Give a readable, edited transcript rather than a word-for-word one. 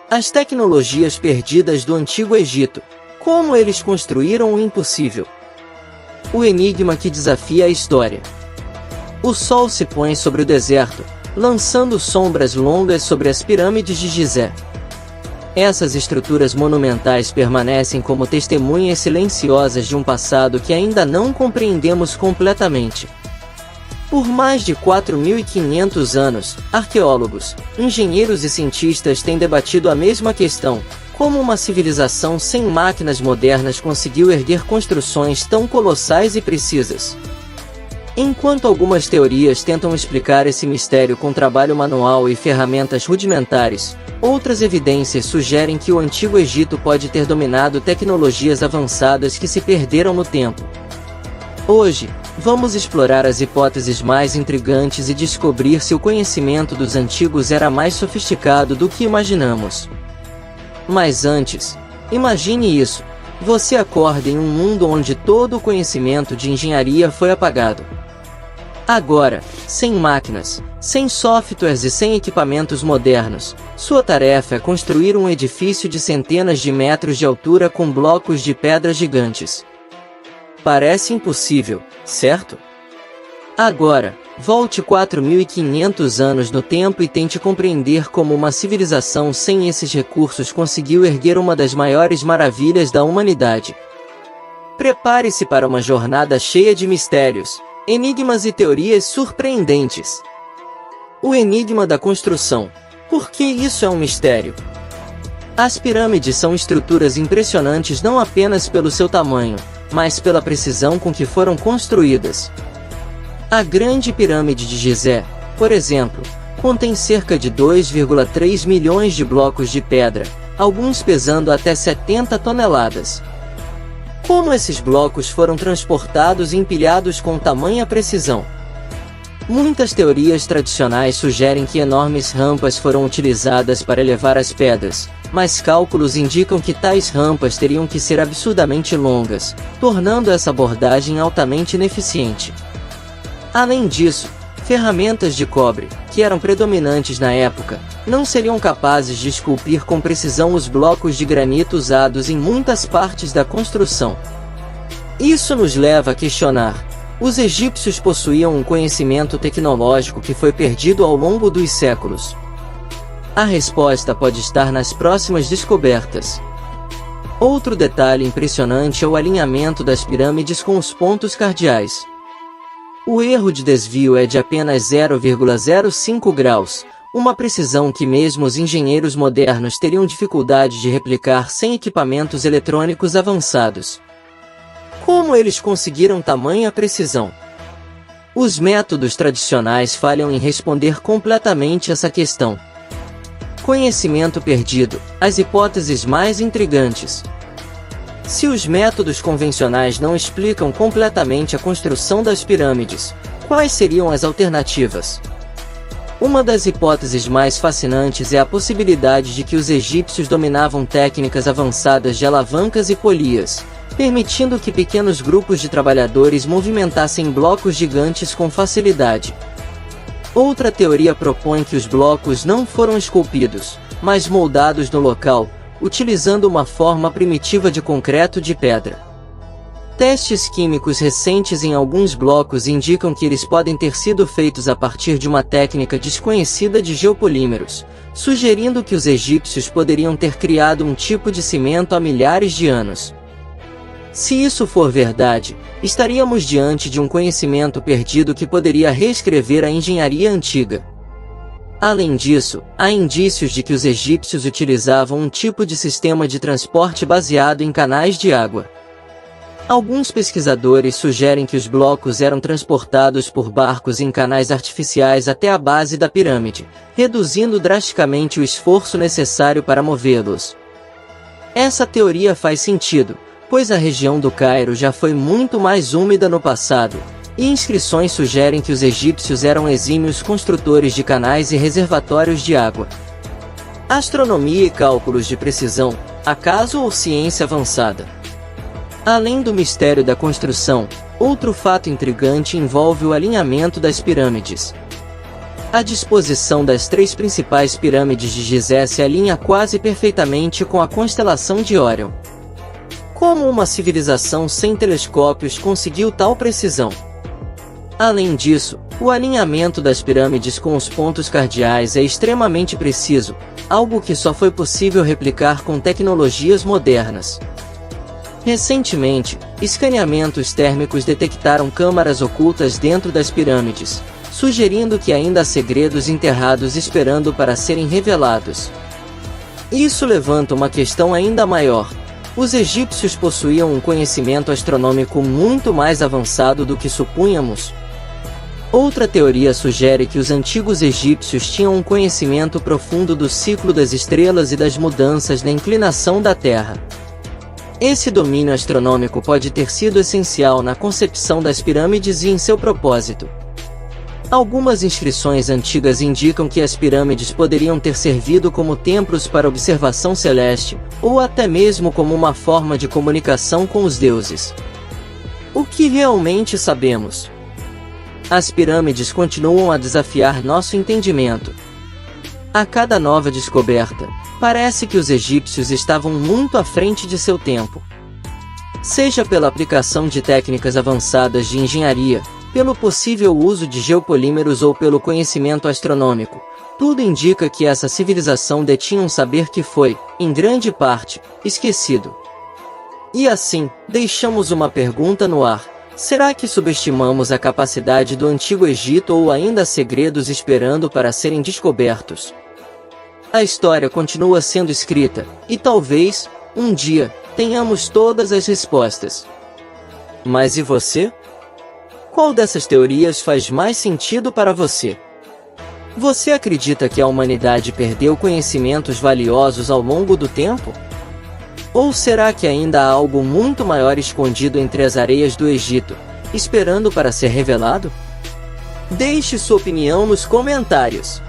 As tecnologias perdidas do Antigo Egito. Como eles construíram o impossível? O enigma que desafia a história. O sol se põe sobre o deserto, lançando sombras longas sobre as pirâmides de Gizé. Essas estruturas monumentais permanecem como testemunhas silenciosas de um passado que ainda não compreendemos completamente. Por mais de 4.500 anos, arqueólogos, engenheiros e cientistas têm debatido a mesma questão: como uma civilização sem máquinas modernas conseguiu erguer construções tão colossais e precisas? Enquanto algumas teorias tentam explicar esse mistério com trabalho manual e ferramentas rudimentares, outras evidências sugerem que o Antigo Egito pode ter dominado tecnologias avançadas que se perderam no tempo. Hoje, vamos explorar as hipóteses mais intrigantes e descobrir se o conhecimento dos antigos era mais sofisticado do que imaginamos. Mas antes, imagine isso: você acorda em um mundo onde todo o conhecimento de engenharia foi apagado. Agora, sem máquinas, sem softwares e sem equipamentos modernos, sua tarefa é construir um edifício de centenas de metros de altura com blocos de pedra gigantes. Parece impossível, certo? Agora, volte 4.500 anos no tempo e tente compreender como uma civilização sem esses recursos conseguiu erguer uma das maiores maravilhas da humanidade. Prepare-se para uma jornada cheia de mistérios, enigmas e teorias surpreendentes. O enigma da construção. Por que isso é um mistério? As pirâmides são estruturas impressionantes não apenas pelo seu tamanho, mas pela precisão com que foram construídas. A Grande Pirâmide de Gizé, por exemplo, contém cerca de 2,3 milhões de blocos de pedra, alguns pesando até 70 toneladas. Como esses blocos foram transportados e empilhados com tamanha precisão? Muitas teorias tradicionais sugerem que enormes rampas foram utilizadas para elevar as pedras, mas cálculos indicam que tais rampas teriam que ser absurdamente longas, tornando essa abordagem altamente ineficiente. Além disso, ferramentas de cobre, que eram predominantes na época, não seriam capazes de esculpir com precisão os blocos de granito usados em muitas partes da construção. Isso nos leva a questionar: os egípcios possuíam um conhecimento tecnológico que foi perdido ao longo dos séculos? A resposta pode estar nas próximas descobertas. Outro detalhe impressionante é o alinhamento das pirâmides com os pontos cardeais. O erro de desvio é de apenas 0,05 graus, uma precisão que mesmo os engenheiros modernos teriam dificuldade de replicar sem equipamentos eletrônicos avançados. Como eles conseguiram tamanha precisão? Os métodos tradicionais falham em responder completamente essa questão. Conhecimento perdido, as hipóteses mais intrigantes. Se os métodos convencionais não explicam completamente a construção das pirâmides, quais seriam as alternativas? Uma das hipóteses mais fascinantes é a possibilidade de que os egípcios dominavam técnicas avançadas de alavancas e polias, permitindo que pequenos grupos de trabalhadores movimentassem blocos gigantes com facilidade. Outra teoria propõe que os blocos não foram esculpidos, mas moldados no local, utilizando uma forma primitiva de concreto de pedra. Testes químicos recentes em alguns blocos indicam que eles podem ter sido feitos a partir de uma técnica desconhecida de geopolímeros, sugerindo que os egípcios poderiam ter criado um tipo de cimento há milhares de anos. Se isso for verdade, estaríamos diante de um conhecimento perdido que poderia reescrever a engenharia antiga. Além disso, há indícios de que os egípcios utilizavam um tipo de sistema de transporte baseado em canais de água. Alguns pesquisadores sugerem que os blocos eram transportados por barcos em canais artificiais até a base da pirâmide, reduzindo drasticamente o esforço necessário para movê-los. Essa teoria faz sentido, pois a região do Cairo já foi muito mais úmida no passado, e inscrições sugerem que os egípcios eram exímios construtores de canais e reservatórios de água. Astronomia e cálculos de precisão, acaso ou ciência avançada? Além do mistério da construção, outro fato intrigante envolve o alinhamento das pirâmides. A disposição das 3 principais pirâmides de Gizé se alinha quase perfeitamente com a constelação de Órion. Como uma civilização sem telescópios conseguiu tal precisão? Além disso, o alinhamento das pirâmides com os pontos cardeais é extremamente preciso, algo que só foi possível replicar com tecnologias modernas. Recentemente, escaneamentos térmicos detectaram câmaras ocultas dentro das pirâmides, sugerindo que ainda há segredos enterrados esperando para serem revelados. Isso levanta uma questão ainda maior. Os egípcios possuíam um conhecimento astronômico muito mais avançado do que supunhamos. Outra teoria sugere que os antigos egípcios tinham um conhecimento profundo do ciclo das estrelas e das mudanças na inclinação da Terra. Esse domínio astronômico pode ter sido essencial na concepção das pirâmides e em seu propósito. Algumas inscrições antigas indicam que as pirâmides poderiam ter servido como templos para observação celeste, ou até mesmo como uma forma de comunicação com os deuses. O que realmente sabemos? As pirâmides continuam a desafiar nosso entendimento. A cada nova descoberta, parece que os egípcios estavam muito à frente de seu tempo. Seja pela aplicação de técnicas avançadas de engenharia, pelo possível uso de geopolímeros ou pelo conhecimento astronômico, tudo indica que essa civilização detinha um saber que foi, em grande parte, esquecido. E assim, deixamos uma pergunta no ar. Será que subestimamos a capacidade do Antigo Egito ou ainda há segredos esperando para serem descobertos? A história continua sendo escrita, e talvez, um dia, tenhamos todas as respostas. Mas e você? Qual dessas teorias faz mais sentido para você? Você acredita que a humanidade perdeu conhecimentos valiosos ao longo do tempo? Ou será que ainda há algo muito maior escondido entre as areias do Egito, esperando para ser revelado? Deixe sua opinião nos comentários.